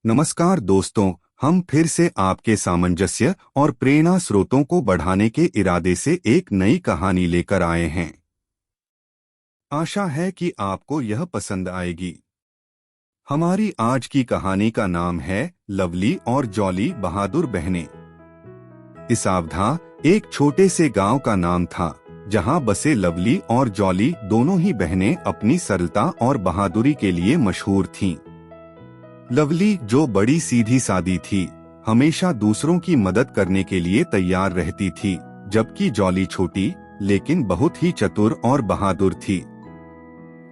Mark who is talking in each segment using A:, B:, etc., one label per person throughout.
A: नमस्कार दोस्तों, हम फिर से आपके सामंजस्य और प्रेरणा स्रोतों को बढ़ाने के इरादे से एक नई कहानी लेकर आए हैं। आशा है कि आपको यह पसंद आएगी। हमारी आज की कहानी का नाम है लवली और जॉली बहादुर बहनें। इसावधा एक छोटे से गांव का नाम था, जहां बसे लवली और जॉली दोनों ही बहनें अपनी सरलता और बहादुरी के लिए मशहूर थीं। लवली, जो बड़ी सीधी सादी थी, हमेशा दूसरों की मदद करने के लिए तैयार रहती थी, जबकि जॉली छोटी लेकिन बहुत ही चतुर और बहादुर थी।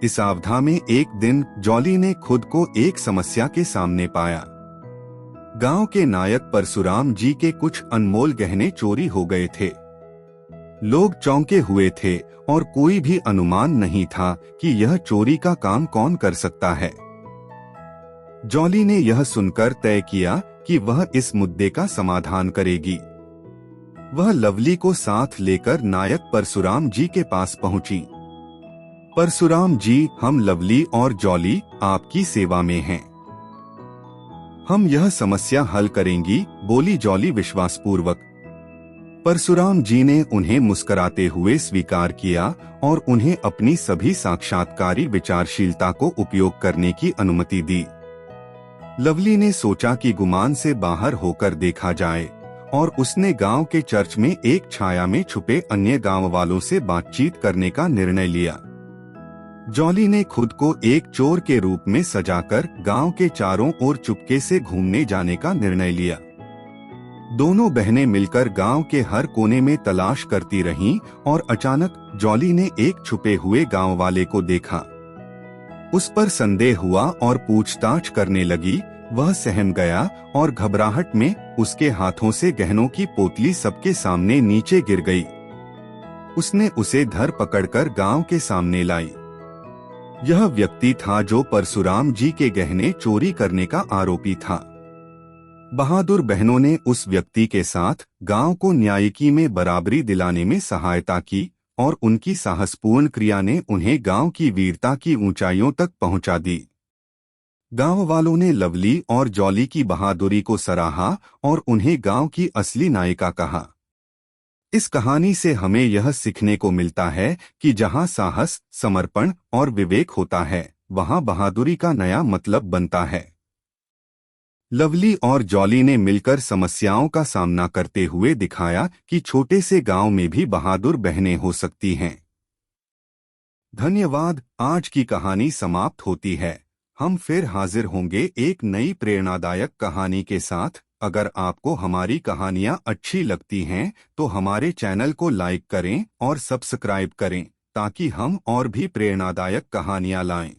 A: इस आवधा में एक दिन जॉली ने खुद को एक समस्या के सामने पाया। गांव के नायक परशुराम जी के कुछ अनमोल गहने चोरी हो गए थे। लोग चौंके हुए थे और कोई भी अनुमान नहीं था कि यह चोरी का काम कौन कर सकता है। जॉली ने यह सुनकर तय किया कि वह इस मुद्दे का समाधान करेगी। वह लवली को साथ लेकर नायक परशुराम जी के पास पहुंची। परशुराम जी, हम लवली और जॉली आपकी सेवा में हैं। हम यह समस्या हल करेंगी, बोली जॉली विश्वासपूर्वक। परशुराम जी ने उन्हें मुस्कुराते हुए स्वीकार किया और उन्हें अपनी सभी साक्षात्कारी विचारशीलता को उपयोग करने की अनुमति दी। लवली ने सोचा कि गुमान से बाहर होकर देखा जाए, और उसने गांव के चर्च में एक छाया में छुपे अन्य गांव वालों से बातचीत करने का निर्णय लिया। जॉली ने खुद को एक चोर के रूप में सजाकर गांव के चारों ओर चुपके से घूमने जाने का निर्णय लिया। दोनों बहनें मिलकर गांव के हर कोने में तलाश करती रहीं और अचानक जॉली ने एक छुपे हुए गांव वाले को देखा। उस पर संदेह हुआ और पूछताछ करने लगी। वह सहम गया और घबराहट में उसके हाथों से गहनों की पोटली सबके सामने नीचे गिर गई। उसने उसे धर पकड़कर गांव के सामने लाई। यह व्यक्ति था जो परशुराम जी के गहने चोरी करने का आरोपी था। बहादुर बहनों ने उस व्यक्ति के साथ गांव को न्यायिकी में बराबरी दिलाने में सहायता की, और उनकी साहसपूर्ण क्रिया ने उन्हें गांव की वीरता की ऊंचाइयों तक पहुंचा दी। गांव वालों ने लवली और जॉली की बहादुरी को सराहा और उन्हें गांव की असली नायिका कहा। इस कहानी से हमें यह सीखने को मिलता है कि जहां साहस, समर्पण और विवेक होता है, वहां बहादुरी का नया मतलब बनता है। लवली और जॉली ने मिलकर समस्याओं का सामना करते हुए दिखाया कि छोटे से गांव में भी बहादुर बहनें हो सकती हैं। धन्यवाद। आज की कहानी समाप्त होती है। हम फिर हाजिर होंगे एक नई प्रेरणादायक कहानी के साथ। अगर आपको हमारी कहानियां अच्छी लगती हैं तो हमारे चैनल को लाइक करें और सब्सक्राइब करें, ताकि हम और भी प्रेरणादायक कहानियां लाएं।